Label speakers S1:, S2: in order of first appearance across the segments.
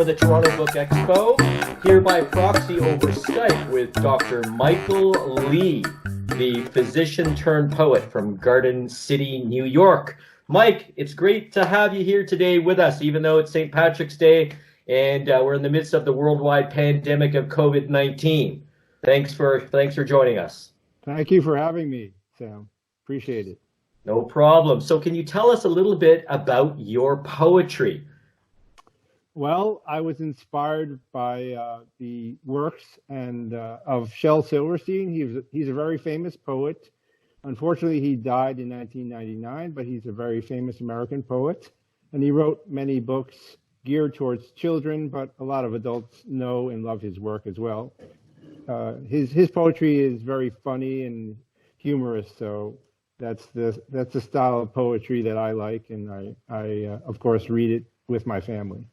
S1: for the Toronto Book Expo, here by proxy over Skype with Dr. Michael Lee, the physician-turned-poet from Garden City, New York. Mike, it's great to have you here today with us, even though it's St. Patrick's Day and we're in the midst of the worldwide pandemic of COVID-19. Thanks for joining us.
S2: Thank you for having me, Sam. Appreciate it.
S1: No problem. So can you tell us a little bit about your poetry?
S2: Well, I was inspired by the works of Shel Silverstein. He's a very famous poet. Unfortunately, he died in 1999, but he's a very famous American poet. And he wrote many books geared towards children, but a lot of adults know and love his work as well. His poetry is very funny and humorous, so that's the style of poetry that I like, and I of course read it with my family.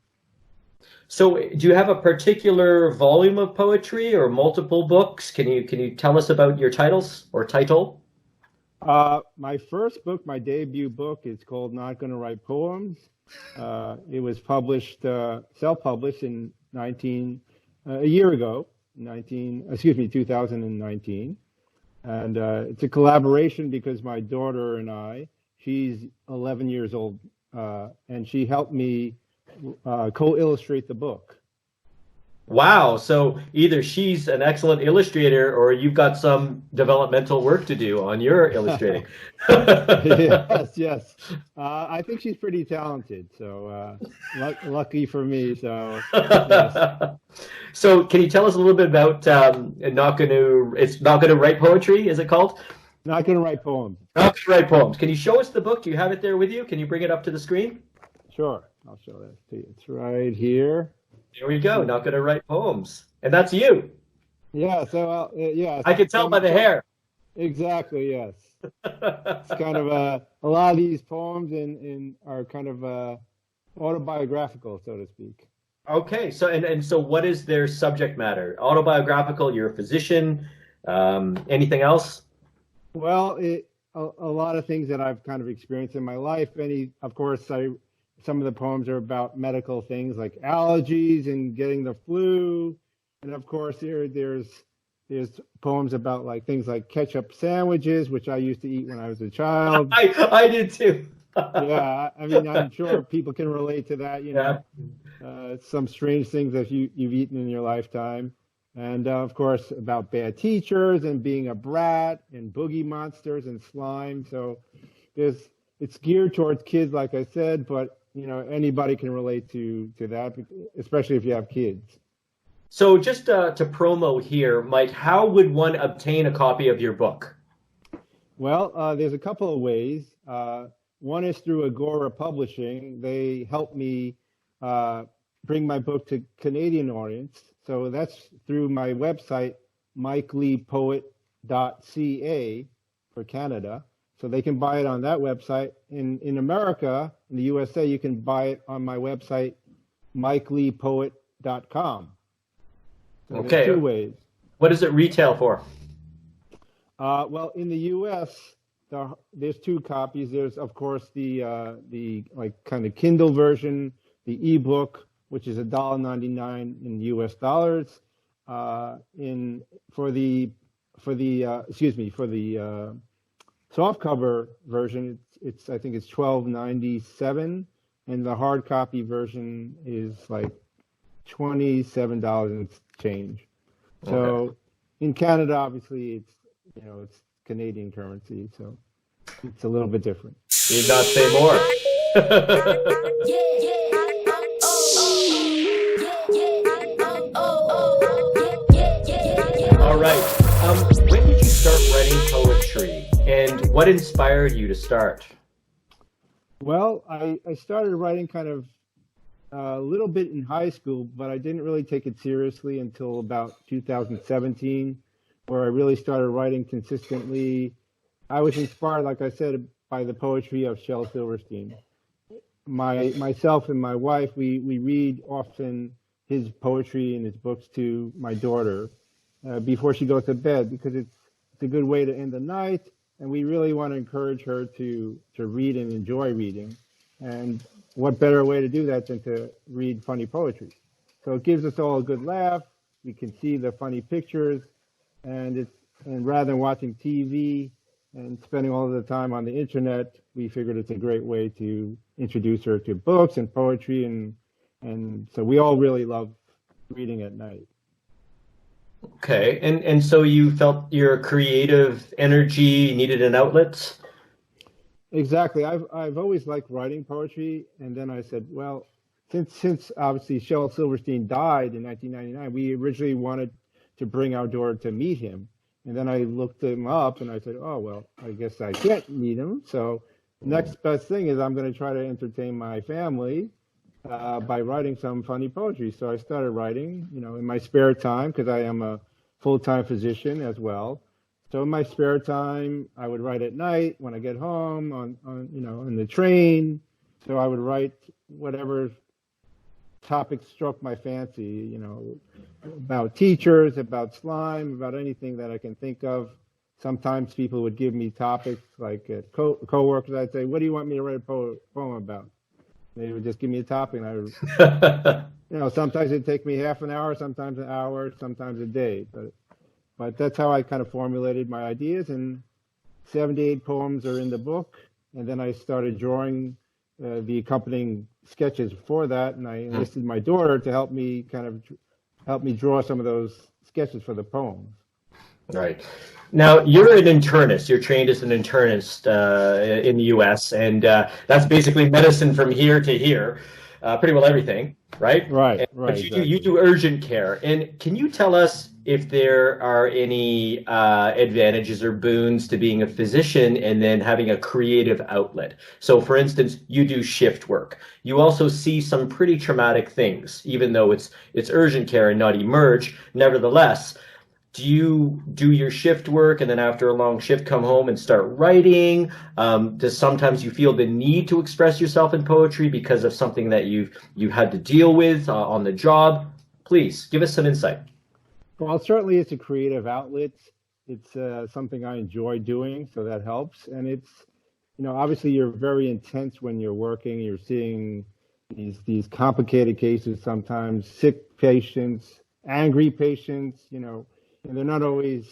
S1: So do you have a particular volume of poetry or multiple books? Can you tell us about your titles or title?
S2: My first book, my debut book, is called Not Gonna Write Poems. It was published, self-published in a year ago, 2019. And it's a collaboration because my daughter and she's 11 years old, and she helped me co-illustrate the book.
S1: Wow. So either she's an excellent illustrator or you've got some developmental work to do on your illustrating.
S2: Yes. I think she's pretty talented. So lucky for me. So yes.
S1: So can you tell us a little bit about it's not gonna write poetry, is it called?
S2: Not Gonna Write Poems.
S1: Not Gonna Write Poems. Can you show us the book? Do you have it there with you? Can you bring it up to the screen?
S2: Sure. I'll show that to you. It's right here.
S1: There we go. Not Gonna Write Poems. And that's you.
S2: Yeah. So, yeah.
S1: I can tell by the hair.
S2: Exactly. Yes. It's kind of a lot of these poems are kind of autobiographical, so to speak.
S1: Okay. So, and so what is their subject matter? Autobiographical, you're a physician, anything else?
S2: Well, a lot of things that I've kind of experienced in my life. Of course, some of the poems are about medical things like allergies and getting the flu. And of course, there's poems about like things like ketchup sandwiches, which I used to eat when I was a child.
S1: I did too.
S2: Yeah, I mean, I'm sure people can relate to that, some strange things that you've eaten in your lifetime. And of course, about bad teachers and being a brat and boogie monsters and slime. So it's geared towards kids, like I said, but anybody can relate to that, especially if you have kids.
S1: So just to promo here, Mike, how would one obtain a copy of your book?
S2: Well, there's a couple of ways. One is through Agora Publishing. They helped me bring my book to Canadian audience. So that's through my website, mikeleepoet.ca for Canada. So they can buy it on that website. In America, in the USA, you can buy it on my website, mikeleepoet.com. So
S1: okay.
S2: There's two ways.
S1: What does it retail for?
S2: Well, in the US, there's two copies. There's, of course, the like kind of Kindle version, the ebook, which is $1.99 in US dollars. For the softcover version, I think it's $12.97, and the hard copy version is like $27 and change. So okay. In Canada, obviously, it's Canadian currency, so it's a little bit different.
S1: Need not say more. All right. When did you start writing poetry, and what inspired you to start?
S2: Well, I started writing kind of a little bit in high school, but I didn't really take it seriously until about 2017, where I really started writing consistently. I was inspired, like I said, by the poetry of Shel Silverstein. Myself and my wife, we read often his poetry and his books to my daughter before she goes to bed, because it's a good way to end the night, and we really want to encourage her to read and enjoy reading. And what better way to do that than to read funny poetry? So it gives us all a good laugh. We can see the funny pictures, and rather than watching TV and spending all of the time on the internet, we figured it's a great way to introduce her to books and poetry, and so we all really love reading at night.
S1: Okay, and so you felt your creative energy needed an outlet?
S2: Exactly. I've always liked writing poetry, and then I said, well, since obviously Shel Silverstein died in 1999, we originally wanted to bring our daughter to meet him, and then I looked him up, and I said, oh well, I guess I can't meet him. So next best thing is I'm going to try to entertain my family by writing some funny poetry. So I started writing, in my spare time, because I am a full-time physician as well. So in my spare time, I would write at night when I get home on the train. So I would write whatever topic struck my fancy, about teachers, about slime, about anything that I can think of. Sometimes people would give me topics like co-workers. I'd say, what do you want me to write a poem about? They would just give me a topic, and I would, sometimes it'd take me half an hour, sometimes an hour, sometimes a day. But that's how I kind of formulated my ideas, and 78 poems are in the book. And then I started drawing the accompanying sketches for that, and I enlisted my daughter to help me draw some of those sketches for the poems.
S1: Right. Now, you're an internist. You're trained as an internist in the U.S., and that's basically medicine from here to here, pretty well everything, right?
S2: Right.
S1: But you do urgent care. And can you tell us if there are any advantages or boons to being a physician and then having a creative outlet? So, for instance, you do shift work. You also see some pretty traumatic things, even though it's urgent care and not emerge. Nevertheless, do you do your shift work and then after a long shift come home and start writing? Does sometimes you feel the need to express yourself in poetry because of something that you had to deal with on the job? Please give us some insight.
S2: Well, certainly it's a creative outlet. It's something I enjoy doing, so that helps. And it's, obviously you're very intense when you're working. You're seeing these complicated cases, sometimes sick patients, angry patients, and they're not always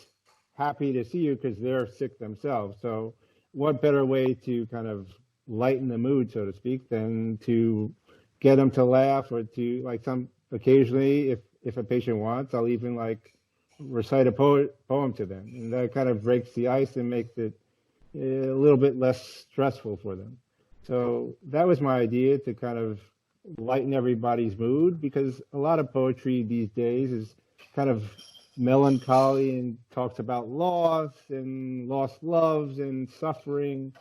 S2: happy to see you because they're sick themselves. So what better way to kind of lighten the mood, so to speak, than to get them to laugh, or to occasionally, if a patient wants, I'll even recite a poem to them, and that kind of breaks the ice and makes it a little bit less stressful for them. So that was my idea, to kind of lighten everybody's mood, because a lot of poetry these days is kind of melancholy and talks about loss and lost loves and suffering,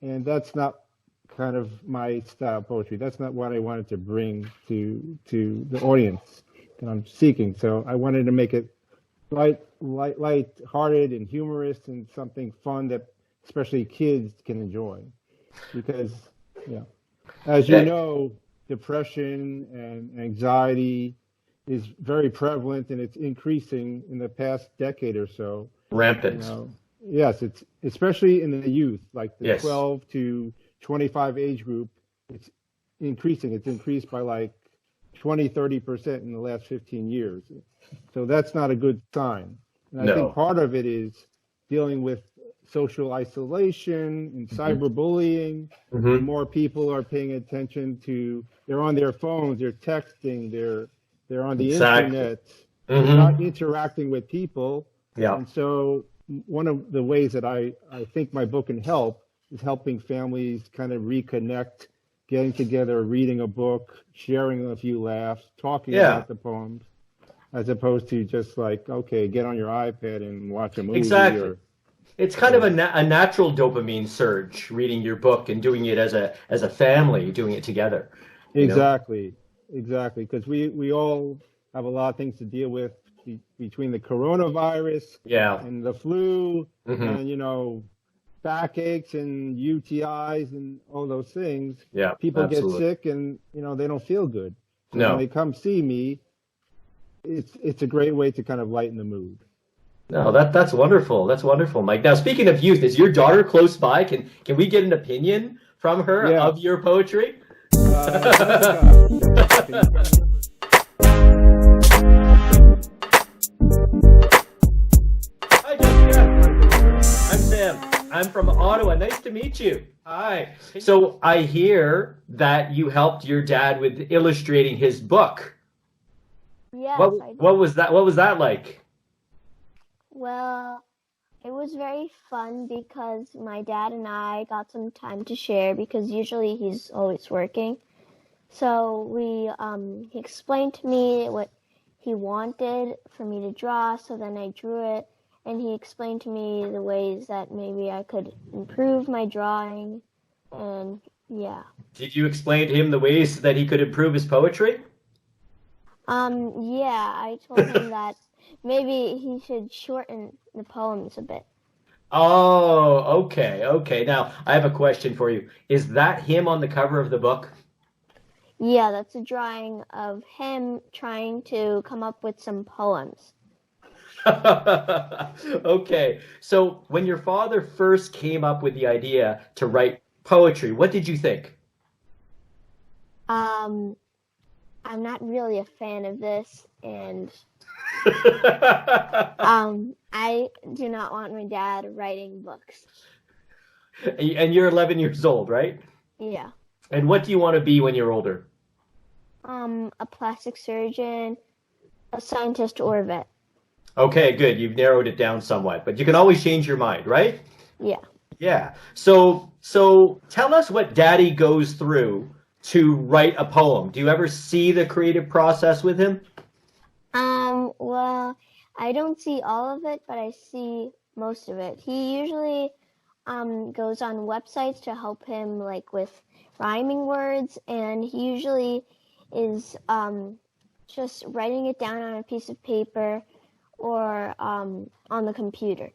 S2: and that's not kind of my style of poetry. That's not what I wanted to bring to the audience that I'm seeking. So I wanted to make it light-hearted and humorous, and something fun that especially kids can enjoy, because as you know, depression and anxiety is very prevalent, and it's increasing in the past decade or so.
S1: Rampant.
S2: Yes, it's especially in the youth, like the
S1: Yes.
S2: 12 to 25 age group. It's increasing. It's increased by 20-30% in the last 15 years. So that's not a good sign. And I think part of it is dealing with social isolation and cyberbullying.
S1: Mm-hmm.
S2: More people are paying attention to, they're on their phones, they're texting, they're on the internet,
S1: Mm-hmm.
S2: they're not interacting with people.
S1: Yeah.
S2: And so one of the ways that I think my book can help is helping families kind of reconnect, getting together, reading a book, sharing a few laughs, talking about the poems, as opposed to just okay, get on your iPad and watch a movie.
S1: Exactly. It's kind of a natural dopamine surge, reading your book and doing it as a family, doing it together.
S2: Exactly. Because we all have a lot of things to deal with between the coronavirus and the flu, and backaches and UTIs and all those things.
S1: Yeah,
S2: people get sick, and they don't feel good. So when they come see me, it's a great way to kind of lighten the mood.
S1: No, that's wonderful. That's wonderful, Mike. Now, speaking of youth, is your daughter close by? Can we get an opinion from her of your poetry? I'm from Ottawa. Nice to meet you. Hi. So I hear that you helped your dad with illustrating his book.
S3: Yes,
S1: What
S3: I did.
S1: what was that? What was that like?
S3: Well, it was very fun because my dad and I got some time to share because usually he's always working. So he explained to me what he wanted for me to draw, so then I drew it, and he explained to me the ways that maybe I could improve my drawing, and yeah.
S1: Did you explain to him the ways that he could improve his poetry?
S3: Yeah, I told him that maybe he should shorten the poems a bit.
S1: Oh, okay, okay. Now, I have a question for you. Is that him on the cover of the book?
S3: Yeah, that's a drawing of him trying to come up with some poems.
S1: Okay. So, when your father first came up with the idea to write poetry, what did you think?
S3: Um, I'm not really a fan of this, and I do not want my dad writing books.
S1: And you're 11 years old, right?
S3: Yeah.
S1: And what do you want to be when you're older?
S3: A plastic surgeon, a scientist, or a vet.
S1: Okay, good. You've narrowed it down somewhat, but you can always change your mind, right?
S3: Yeah.
S1: Yeah. So tell us what Daddy goes through to write a poem. Do you ever see the creative process with him?
S3: Well, I don't see all of it, but I see most of it. He usually goes on websites to help him like with rhyming words, and he usually is just writing it down on a piece of paper or on the computer.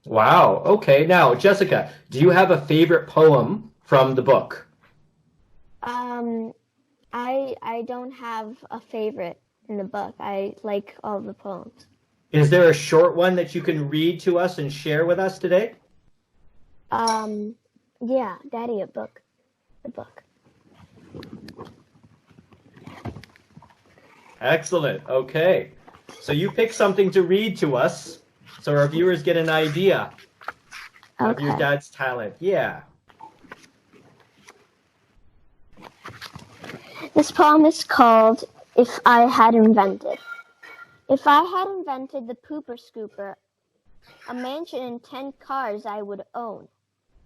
S1: Wow. Okay. Now, Jessica, do you have a favorite poem from the book?
S3: I don't have a favorite in the book. I like all the poems.
S1: Is there a short one that you can read to us and share with us today?
S3: Yeah, Daddy, a book. The book.
S1: Excellent. Okay. So you pick something to read to us so our viewers get an idea of your
S3: Okay.
S1: dad's talent. Yeah.
S3: This poem is called If I Had Invented. If I had invented the pooper scooper, a mansion and 10 cars I would own.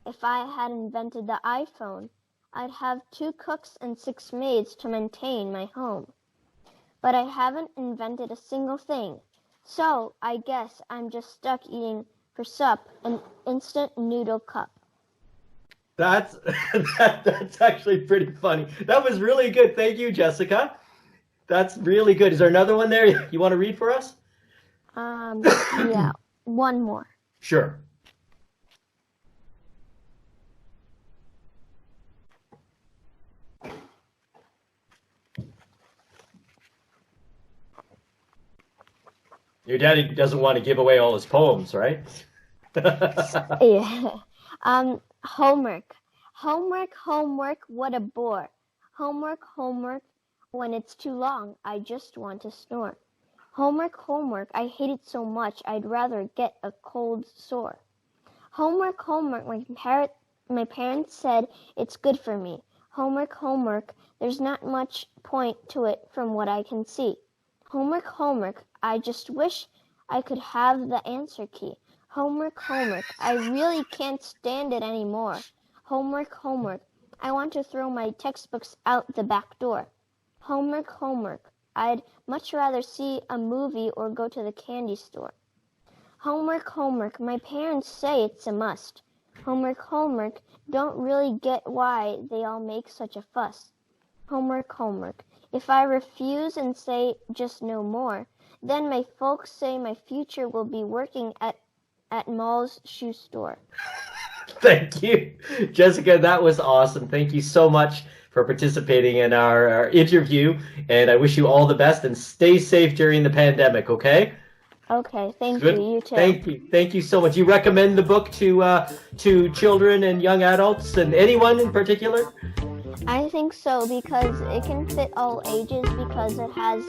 S3: If I had invented the iPhone, I'd have 2 cooks and 6 maids to maintain my home. But I haven't invented a single thing, so I guess I'm just stuck eating for sup an instant noodle cup.
S1: That's that's actually pretty funny. That was really good. Thank you, Jessica. That's really good. Is there another one there you want to read for us?
S3: Yeah, one more.
S1: Sure. Your daddy doesn't want to give away all his poems, right?
S3: Yeah. Homework. Homework, homework, what a bore. Homework, homework, when it's too long, I just want to snore. Homework, homework, I hate it so much, I'd rather get a cold sore. Homework, homework, my parents said it's good for me. Homework, homework, there's not much point to it from what I can see. Homework, homework, I just wish I could have the answer key. Homework, homework, I really can't stand it anymore. Homework, homework, I want to throw my textbooks out the back door. Homework, homework, I'd much rather see a movie or go to the candy store. Homework, homework, my parents say it's a must. Homework, homework, don't really get why they all make such a fuss. Homework, homework, if I refuse and say just no more, then my folks say my future will be working at Mall's shoe store.
S1: Thank you, Jessica. That was awesome. Thank you so much for participating in our interview, and I wish you all the best and stay safe during the pandemic, okay?
S3: Okay, thank
S1: Good.
S3: you. You too.
S1: Thank you so much. You recommend the book to children and young adults and anyone in particular?
S3: I think so because it can fit all ages because it has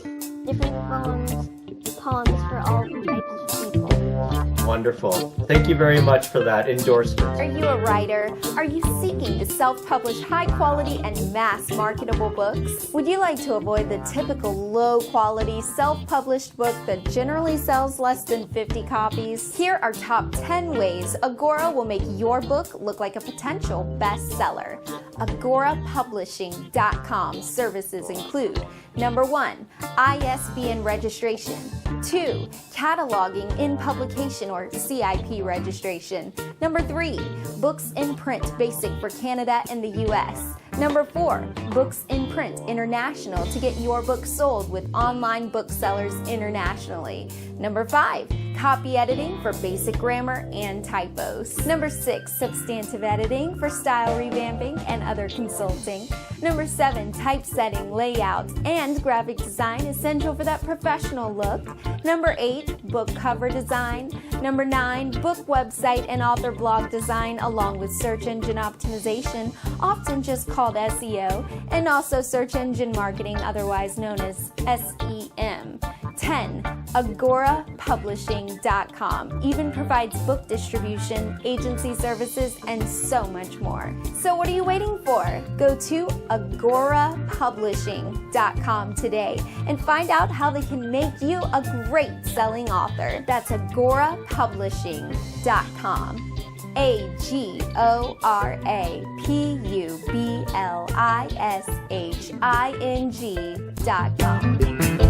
S3: different poems for all types of people.
S1: Wonderful. Thank you very much for that endorsement.
S4: Are you a writer? Are you seeking to self-publish high-quality and mass-marketable books? Would you like to avoid the typical low-quality self-published book that generally sells less than 50 copies? Here are top 10 ways Agora will make your book look like a potential bestseller. AgoraPublishing.com services include: number 1, ISBN registration. 2, cataloging in publication or CIP registration. Number 3, books in print basic for Canada and the US. Number 4, books in print international to get your book sold with online booksellers internationally. Number 5, copy editing for basic grammar and typos. Number 6, substantive editing for style revamping and other consulting. Number 7, typesetting, layout, and graphic design essential for that professional look. Number 8, book cover design. Number 9, book website and author blog design along with search engine optimization, often just called SEO, and also search engine marketing, otherwise known as SEM. 10, AgoraPublishing.com even provides book distribution, agency services, and so much more. So what are you waiting for? Go to AgoraPublishing.com today and find out how they can make you a great selling author. That's AgoraPublishing.com. AgoraPublishing.com.